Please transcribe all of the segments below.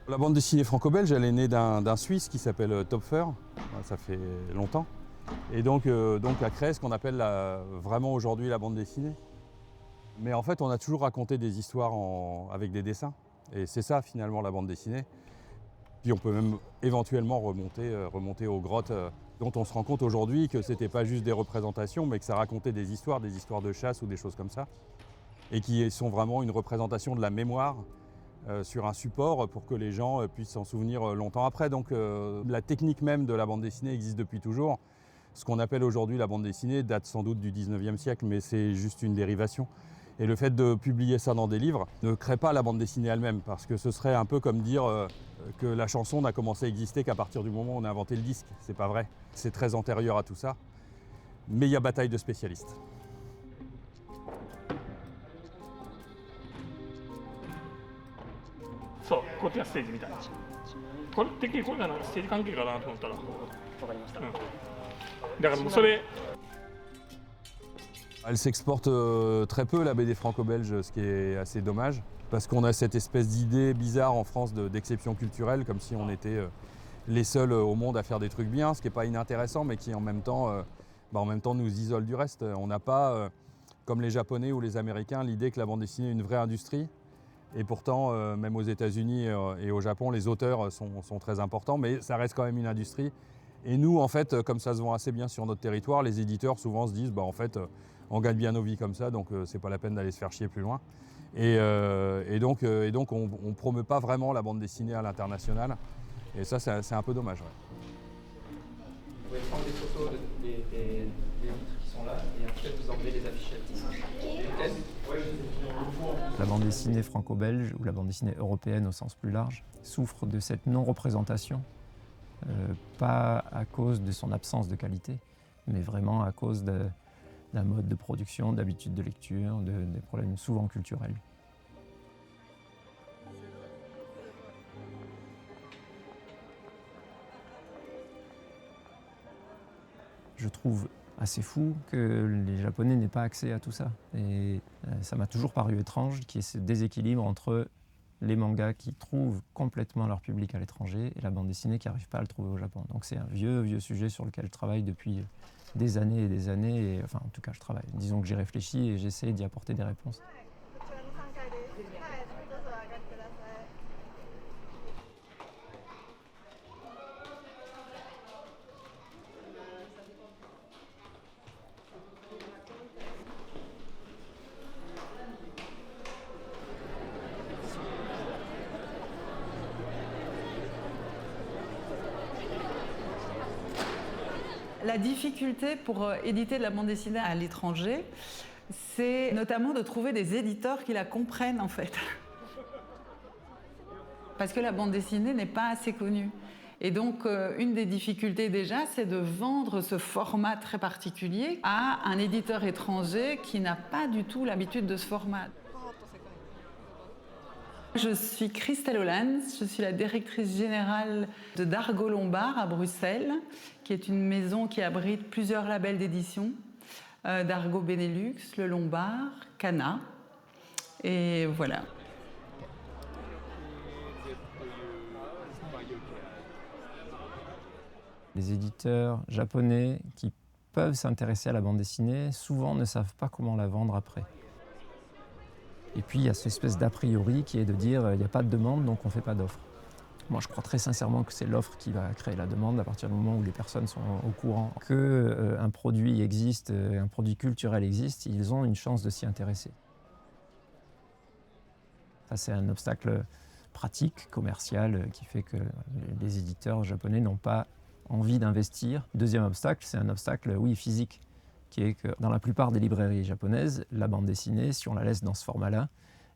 La bande dessinée franco-belge, elle est née d'un Suisse qui s'appelle Topfer, ça fait longtemps. Et donc a créé ce qu'on appelle vraiment aujourd'hui la bande dessinée. Mais en fait, on a toujours raconté des histoires avec des dessins. Et c'est ça finalement la bande dessinée. Puis on peut même éventuellement remonter aux grottes dont on se rend compte aujourd'hui que c'était pas juste des représentations, mais que ça racontait des histoires de chasse ou des choses comme ça. Et qui sont vraiment une représentation de la mémoire sur un support pour que les gens puissent s'en souvenir longtemps après. Donc la technique même de la bande dessinée existe depuis toujours. Ce qu'on appelle aujourd'hui la bande dessinée date sans doute du 19e siècle, mais c'est juste une dérivation. Et le fait de publier ça dans des livres ne crée pas la bande dessinée elle-même, parce que ce serait un peu comme dire que la chanson n'a commencé à exister qu'à partir du moment où on a inventé le disque. C'est pas vrai. C'est très antérieur à tout ça. Mais il y a bataille de spécialistes. そう、こっちがステージみたいな。これてっきりこれがなんかステージ関係かなと思ったら、わかりました。だからもうそれ Elle s'exporte très peu, la BD franco-belge, ce qui est assez dommage, parce qu'on a cette espèce d'idée bizarre en France d'exception culturelle, comme si on était les seuls au monde à faire des trucs bien, ce qui n'est pas inintéressant, mais qui en même temps nous isole du reste. On n'a pas, comme les Japonais ou les Américains, l'idée que la bande dessinée est une vraie industrie. Et pourtant, même aux États-Unis et au Japon, les auteurs sont très importants, mais ça reste quand même une industrie. Et nous, en fait, comme ça se vend assez bien sur notre territoire, les éditeurs souvent se disent, en fait, on gagne bien nos vies comme ça, donc c'est pas la peine d'aller se faire chier plus loin. Et donc on ne promeut pas vraiment la bande dessinée à l'international. Et ça, c'est un peu dommage. Ouais. Vous pouvez prendre des photos des vitres qui sont là et ensuite vous enlevez les affichettes. La bande dessinée franco-belge ou la bande dessinée européenne au sens plus large souffre de cette non-représentation, pas à cause de son absence de qualité, mais vraiment à cause d'un mode de production, d'habitude de lecture, des problèmes souvent culturels. Je trouve assez fou que les Japonais n'aient pas accès à tout ça. Et ça m'a toujours paru étrange qu'il y ait ce déséquilibre entre les mangas qui trouvent complètement leur public à l'étranger et la bande dessinée qui n'arrive pas à le trouver au Japon. Donc c'est un vieux sujet sur lequel je travaille depuis des années et des années. Et, enfin, en tout cas, je travaille. Disons que j'y réfléchis et j'essaie d'y apporter des réponses. La difficulté pour éditer de la bande dessinée à l'étranger, c'est notamment de trouver des éditeurs qui la comprennent en fait. Parce que la bande dessinée n'est pas assez connue. Et donc, une des difficultés déjà, c'est de vendre ce format très particulier à un éditeur étranger qui n'a pas du tout l'habitude de ce format. Je suis Christelle Hollands, je suis la directrice générale de Dargaud Lombard à Bruxelles, qui est une maison qui abrite plusieurs labels d'édition, Dargaud Benelux, Le Lombard, Kana, et voilà. Les éditeurs japonais qui peuvent s'intéresser à la bande dessinée, souvent ne savent pas comment la vendre après. Et puis il y a cette espèce d'a priori qui est de dire il n'y a pas de demande, donc on ne fait pas d'offre. Moi je crois très sincèrement que c'est l'offre qui va créer la demande à partir du moment où les personnes sont au courant qu'un produit existe, un produit culturel existe, ils ont une chance de s'y intéresser. Ça c'est un obstacle pratique, commercial, qui fait que les éditeurs japonais n'ont pas envie d'investir. Deuxième obstacle, c'est un obstacle, oui, physique, qui est que dans la plupart des librairies japonaises, la bande dessinée, si on la laisse dans ce format-là,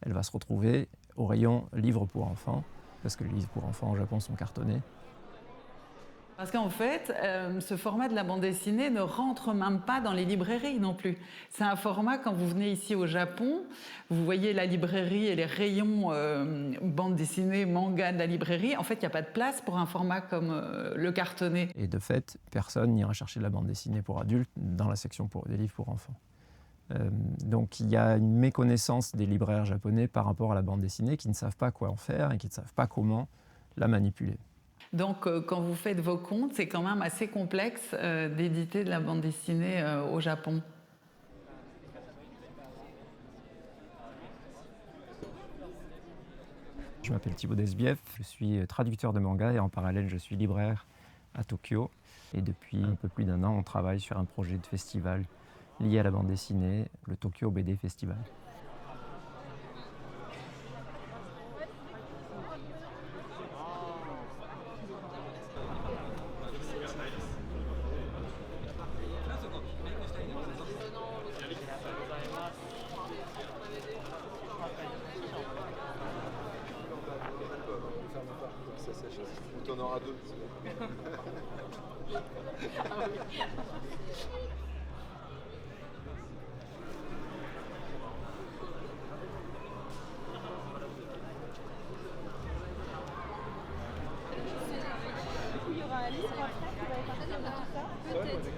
elle va se retrouver au rayon livres pour enfants, parce que les livres pour enfants au Japon sont cartonnés. Parce qu'en fait, ce format de la bande dessinée ne rentre même pas dans les librairies non plus. C'est un format, quand vous venez ici au Japon, vous voyez la librairie et les rayons bande dessinée, manga de la librairie. En fait, il n'y a pas de place pour un format comme le cartonné. Et de fait, personne n'ira chercher de la bande dessinée pour adultes dans la section des livres pour enfants. Donc il y a une méconnaissance des libraires japonais par rapport à la bande dessinée qui ne savent pas quoi en faire et qui ne savent pas comment la manipuler. Donc, quand vous faites vos comptes, c'est quand même assez complexe d'éditer de la bande dessinée au Japon. Je m'appelle Thibaut Desbief, je suis traducteur de manga et en parallèle je suis libraire à Tokyo. Et depuis un peu plus d'1 an, on travaille sur un projet de festival lié à la bande dessinée, le Tokyo BD Festival. Tu en auras 2. Il y aura Alice après qui va partager tout ça. Peut-être.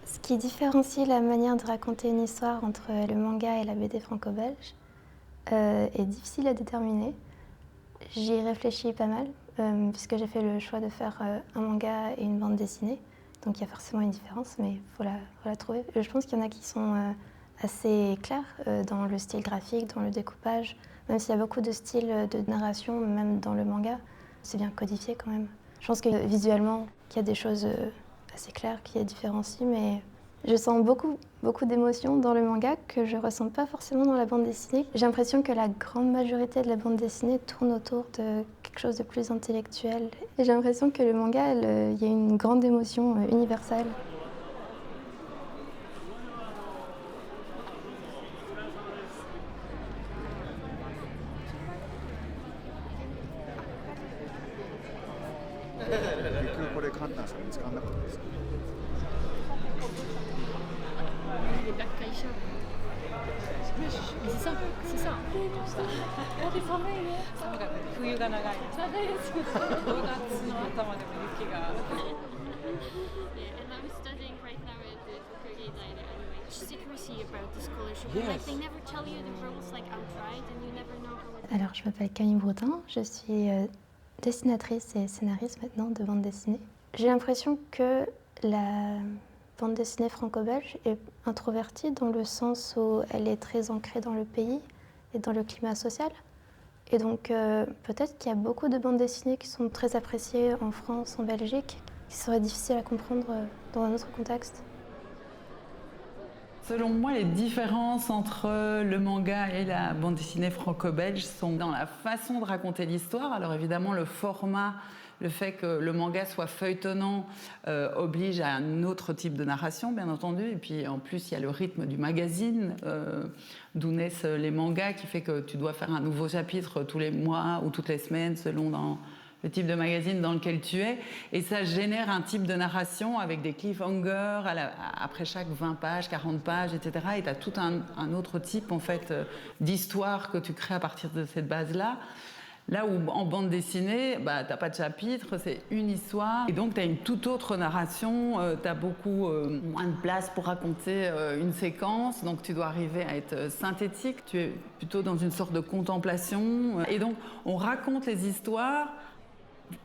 Ce qui différencie la manière de raconter une histoire entre le manga et la BD franco-belge est difficile à déterminer. J'y réfléchis pas mal, puisque j'ai fait le choix de faire un manga et une bande dessinée. Donc il y a forcément une différence, mais il faut la trouver. Je pense qu'il y en a qui sont assez clairs dans le style graphique, dans le découpage. Même s'il y a beaucoup de styles de narration, même dans le manga, c'est bien codifié quand même. Je pense que visuellement, il y a des choses assez claires qui les différencient, mais je sens beaucoup d'émotions dans le manga que je ne ressens pas forcément dans la bande dessinée. J'ai l'impression que la grande majorité de la bande dessinée tourne autour de quelque chose de plus intellectuel. Et j'ai l'impression que le manga, il y a une grande émotion universelle. And I'm studying right now at the Korean secrecy about the scholarship. Like they never tell you the rules like outright, and you never know how. Alors, je m'appelle Camille Broutin, je suis dessinatrice et scénariste maintenant de bande dessinée. J'ai l'impression que la bande dessinée franco-belge est introvertie dans le sens où elle est très ancrée dans le pays et dans le climat social. Et donc peut-être qu'il y a beaucoup de bandes dessinées qui sont très appréciées en France, en Belgique, qui seraient difficiles à comprendre dans un autre contexte. Selon moi, les différences entre le manga et la bande dessinée franco-belge sont dans la façon de raconter l'histoire. Alors évidemment, le format, le fait que le manga soit feuilletonnant oblige à un autre type de narration, bien entendu. Et puis en plus, il y a le rythme du magazine, d'où naissent les mangas, qui fait que tu dois faire un nouveau chapitre tous les mois ou toutes les semaines, selon le type de magazine dans lequel tu es. Et ça génère un type de narration avec des cliffhangers après chaque 20 pages, 40 pages, etc. Et tu as tout un autre type en fait, d'histoire que tu crées à partir de cette base-là. Là où en bande dessinée, bah, tu n'as pas de chapitre, c'est une histoire. Et donc tu as une toute autre narration, tu as beaucoup moins de place pour raconter une séquence. Donc tu dois arriver à être synthétique, tu es plutôt dans une sorte de contemplation. Et donc on raconte les histoires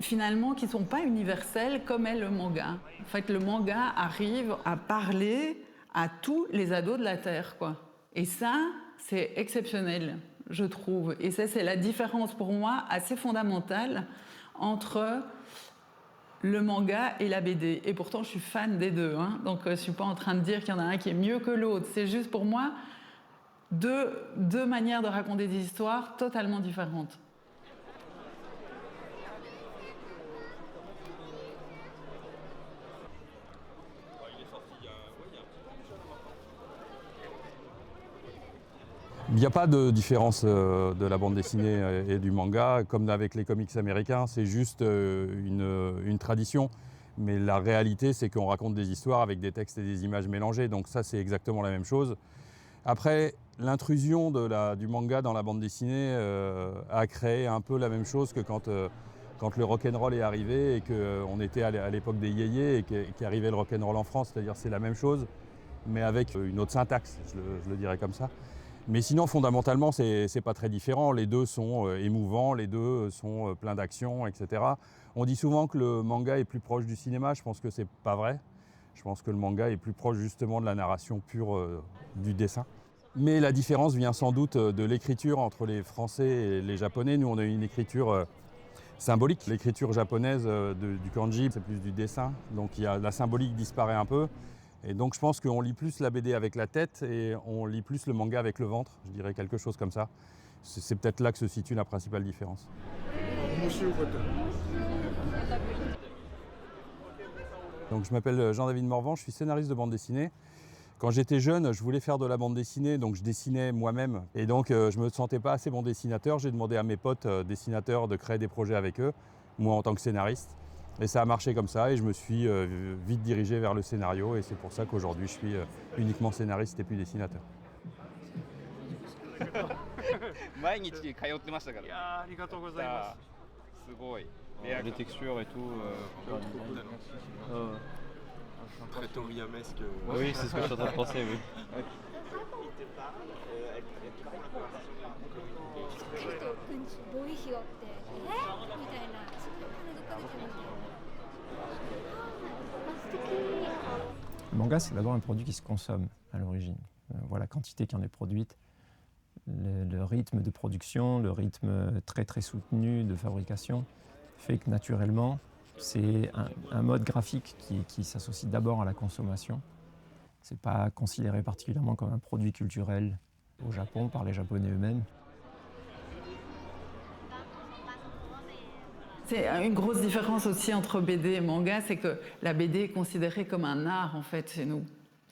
finalement qui ne sont pas universelles comme est le manga. En fait, le manga arrive à parler à tous les ados de la Terre, quoi. Et ça, c'est exceptionnel, je trouve. Et ça, c'est la différence pour moi assez fondamentale entre le manga et la BD. Et pourtant, je suis fan des deux, hein. Donc je ne suis pas en train de dire qu'il y en a un qui est mieux que l'autre. C'est juste pour moi deux manières de raconter des histoires totalement différentes. Il n'y a pas de différence de la bande dessinée et du manga, comme avec les comics américains, c'est juste une tradition. Mais la réalité, c'est qu'on raconte des histoires avec des textes et des images mélangées, donc ça, c'est exactement la même chose. Après, l'intrusion du manga dans la bande dessinée a créé un peu la même chose que quand le rock'n'roll est arrivé et qu'on était à l'époque des yéyés et qu'arrivait le rock'n'roll en France, c'est-à-dire c'est la même chose, mais avec une autre syntaxe, je le dirais comme ça. Mais sinon, fondamentalement, c'est pas très différent. Les deux sont émouvants, les deux sont pleins d'action, etc. On dit souvent que le manga est plus proche du cinéma. Je pense que c'est pas vrai. Je pense que le manga est plus proche justement de la narration pure du dessin. Mais la différence vient sans doute de l'écriture entre les Français et les Japonais. Nous, on a une écriture symbolique. L'écriture japonaise du kanji, c'est plus du dessin. Donc la symbolique disparaît un peu. Et donc je pense qu'on lit plus la BD avec la tête et on lit plus le manga avec le ventre, je dirais quelque chose comme ça. C'est peut-être là que se situe la principale différence. Donc je m'appelle Jean-David Morvan, je suis scénariste de bande dessinée. Quand j'étais jeune, je voulais faire de la bande dessinée, donc je dessinais moi-même. Et donc je ne me sentais pas assez bon dessinateur. J'ai demandé à mes potes dessinateurs de créer des projets avec eux, moi en tant que scénariste. Et ça a marché comme ça et je me suis vite dirigé vers le scénario et c'est pour ça qu'aujourd'hui je suis uniquement scénariste et puis dessinateur. Les textures et tout. Très Toriyamesque. Oui, c'est ce que je suis en train de penser, oui. Le manga, c'est d'abord un produit qui se consomme à l'origine. On voit la quantité qui en est produite, le rythme de production, le rythme très très soutenu de fabrication fait que naturellement, c'est un mode graphique qui s'associe d'abord à la consommation. Ce n'est pas considéré particulièrement comme un produit culturel au Japon par les Japonais eux-mêmes. C'est une grosse différence aussi entre BD et manga, c'est que la BD est considérée comme un art en fait chez nous.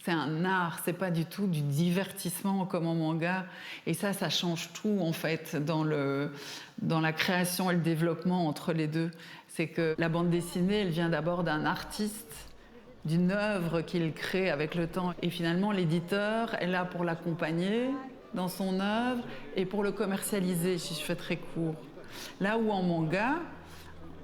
C'est un art, c'est pas du tout du divertissement comme en manga. Et ça change tout en fait dans la création et le développement entre les deux. C'est que la bande dessinée, elle vient d'abord d'un artiste, d'une œuvre qu'il crée avec le temps. Et finalement, l'éditeur est là pour l'accompagner dans son œuvre et pour le commercialiser, si je fais très court. Là où en manga,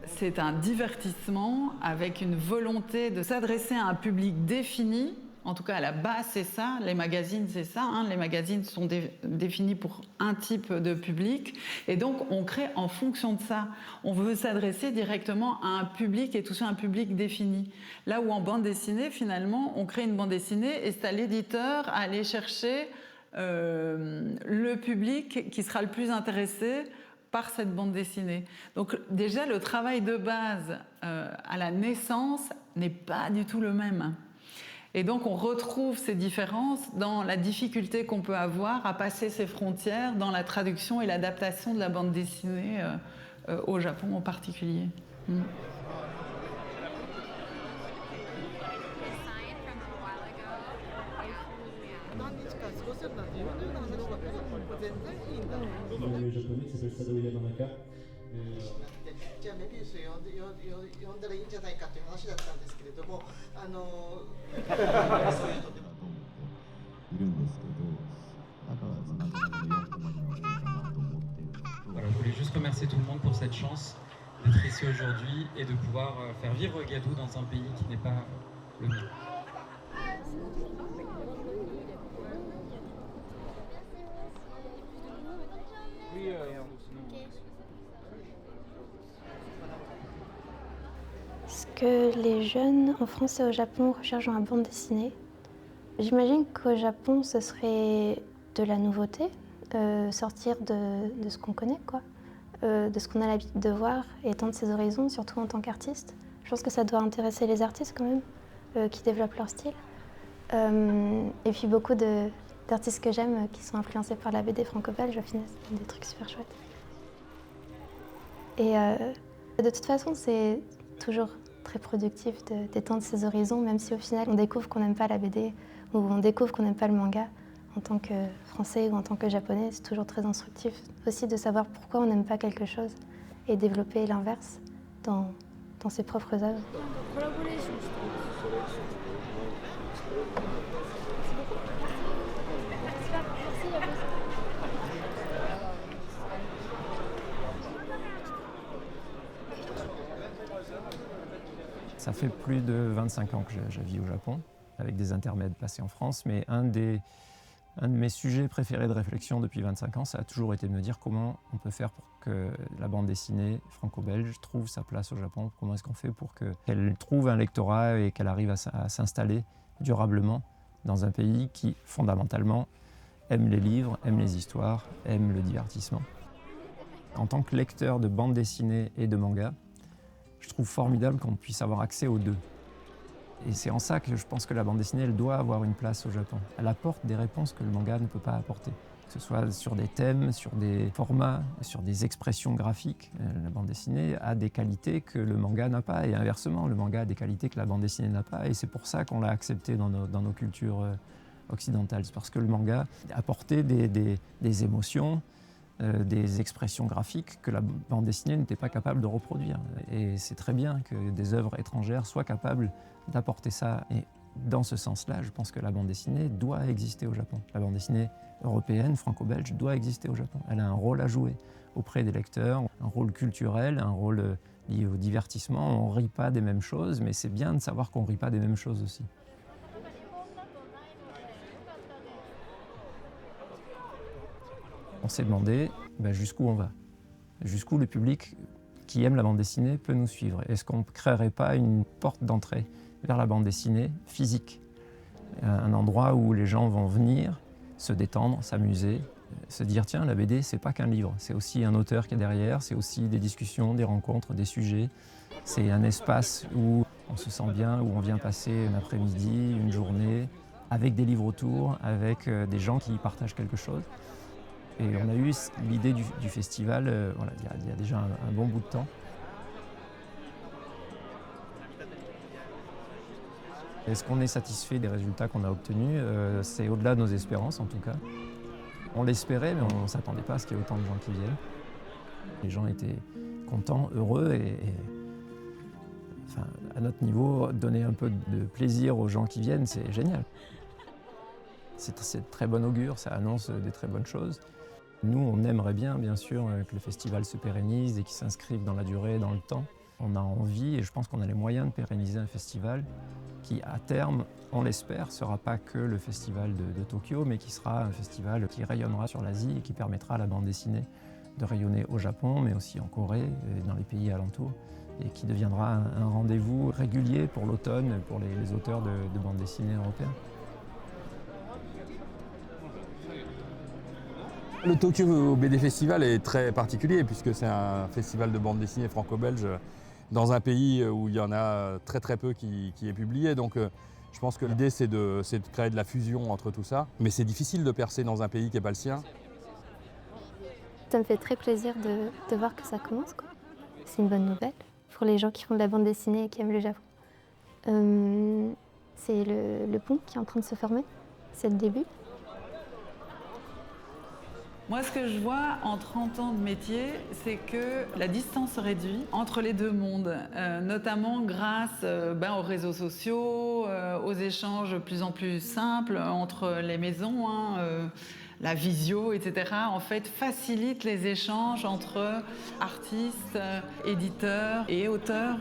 c'est un divertissement avec une volonté de s'adresser à un public défini. En tout cas, à la base, c'est ça. Les magazines, c'est ça. Les magazines sont définis pour un type de public. Et donc, on crée en fonction de ça. On veut s'adresser directement à un public et toucher un public défini. Là où en bande dessinée, finalement, on crée une bande dessinée et c'est à l'éditeur à aller chercher le public qui sera le plus intéressé par cette bande dessinée. Donc déjà, le travail de base à la naissance n'est pas du tout le même. Et donc on retrouve ces différences dans la difficulté qu'on peut avoir à passer ces frontières dans la traduction et l'adaptation de la bande dessinée au Japon en particulier. Voilà, je voulais juste remercier tout le monde pour cette chance d'être ici aujourd'hui et de pouvoir faire vivre Gadou dans un pays qui n'est pas le mien. Ce que les jeunes en France et au Japon recherchent dans la bande dessinée, j'imagine qu'au Japon, ce serait de la nouveauté, sortir de ce qu'on connaît, quoi, de ce qu'on a l'habitude de voir et étendre ses horizons, surtout en tant qu'artiste. Je pense que ça doit intéresser les artistes quand même, qui développent leur style. Et puis beaucoup d'artistes que j'aime qui sont influencés par la BD franco-belge, au final, c'est des trucs super chouettes. Et de toute façon, c'est toujours très productif d'étendre ses horizons, même si au final on découvre qu'on n'aime pas la BD ou on découvre qu'on n'aime pas le manga. En tant que Français ou en tant que Japonais, c'est toujours très instructif aussi de savoir pourquoi on n'aime pas quelque chose et développer l'inverse dans ses propres œuvres. Ça fait plus de 25 ans que je vis au Japon, avec des intermèdes passés en France, mais un des Un de mes sujets préférés de réflexion depuis 25 ans, ça a toujours été de me dire comment on peut faire pour que la bande dessinée franco-belge trouve sa place au Japon. Comment est-ce qu'on fait pour qu'elle trouve un lectorat et qu'elle arrive à s'installer durablement dans un pays qui, fondamentalement, aime les livres, aime les histoires, aime le divertissement. En tant que lecteur de bande dessinée et de manga, je trouve formidable qu'on puisse avoir accès aux deux. Et c'est en ça que je pense que la bande dessinée, elle doit avoir une place au Japon. Elle apporte des réponses que le manga ne peut pas apporter. Que ce soit sur des thèmes, sur des formats, sur des expressions graphiques. La bande dessinée a des qualités que le manga n'a pas. Et inversement, le manga a des qualités que la bande dessinée n'a pas. Et c'est pour ça qu'on l'a accepté dans nos cultures occidentales. C'est parce que le manga apportait des émotions, des expressions graphiques que la bande dessinée n'était pas capable de reproduire. Et c'est très bien que des œuvres étrangères soient capables d'apporter ça. Et dans ce sens-là, je pense que la bande dessinée doit exister au Japon. La bande dessinée européenne, franco-belge, doit exister au Japon. Elle a un rôle à jouer auprès des lecteurs, un rôle culturel, un rôle lié au divertissement. On ne rit pas des mêmes choses, mais c'est bien de savoir qu'on ne rit pas des mêmes choses aussi. On s'est demandé jusqu'où on va, jusqu'où le public qui aime la bande dessinée peut nous suivre. Est-ce qu'on ne créerait pas une porte d'entrée vers la bande dessinée physique, un endroit où les gens vont venir se détendre, s'amuser, se dire tiens, la BD, c'est pas qu'un livre, c'est aussi un auteur qui est derrière, c'est aussi des discussions, des rencontres, des sujets. C'est un espace où on se sent bien, où on vient passer un après-midi, une journée, avec des livres autour, avec des gens qui partagent quelque chose. Et on a eu l'idée du festival il y a déjà un bon bout de temps. Est-ce qu'on est satisfait des résultats qu'on a obtenus? C'est au-delà de nos espérances en tout cas. On l'espérait, mais on ne s'attendait pas à ce qu'il y ait autant de gens qui viennent. Les gens étaient contents, heureux et à notre niveau, donner un peu de plaisir aux gens qui viennent, c'est génial. C'est de très bon augure, ça annonce des très bonnes choses. Nous, on aimerait bien sûr, que le festival se pérennise et qu'il s'inscrive dans la durée, dans le temps. On a envie, et je pense qu'on a les moyens de pérenniser un festival qui, à terme, on l'espère, ne sera pas que le festival de Tokyo, mais qui sera un festival qui rayonnera sur l'Asie et qui permettra à la bande dessinée de rayonner au Japon, mais aussi en Corée et dans les pays alentours, et qui deviendra un rendez-vous régulier pour l'automne, pour les auteurs de bande dessinée européens. Le Tokyo BD Festival est très particulier puisque c'est un festival de bande dessinée franco-belge dans un pays où il y en a très peu qui est publié. Donc je pense que l'idée c'est de créer de la fusion entre tout ça. Mais c'est difficile de percer dans un pays qui n'est pas le sien. Ça me fait très plaisir de voir que ça commence, quoi. C'est une bonne nouvelle pour les gens qui font de la bande dessinée et qui aiment le Japon. C'est le pont qui est en train de se former, c'est le début. Moi, ce que je vois en 30 ans de métier, c'est que la distance se réduit entre les deux mondes, notamment grâce aux réseaux sociaux, aux échanges de plus en plus simples entre les maisons, la visio, etc. En fait, facilite les échanges entre artistes, éditeurs et auteurs.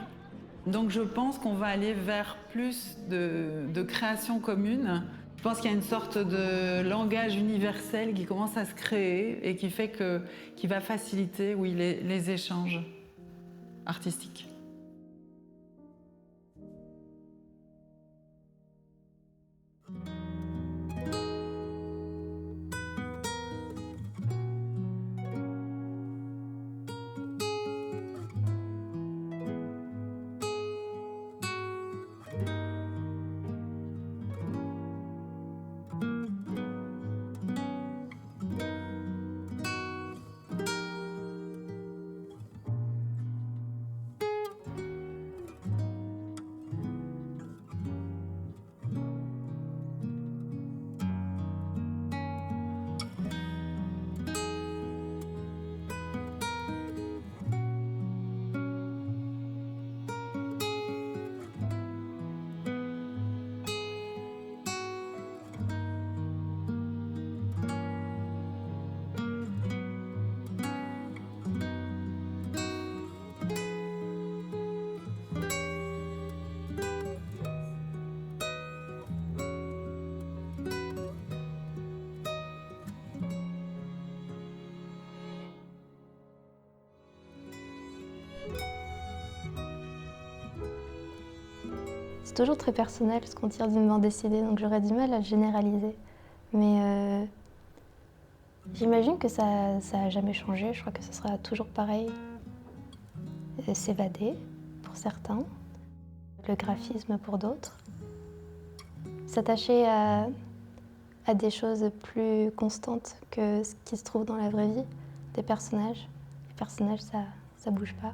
Donc je pense qu'on va aller vers plus de création commune. Je pense qu'il y a une sorte de langage universel qui commence à se créer et qui va faciliter, les échanges artistiques. C'est toujours très personnel ce qu'on tire d'une bande dessinée, donc j'aurais du mal à le généraliser. Mais j'imagine que ça n'a jamais changé, je crois que ce sera toujours pareil. S'évader pour certains, le graphisme pour d'autres. S'attacher à des choses plus constantes que ce qui se trouve dans la vraie vie, des personnages. Les personnages, ça bouge pas.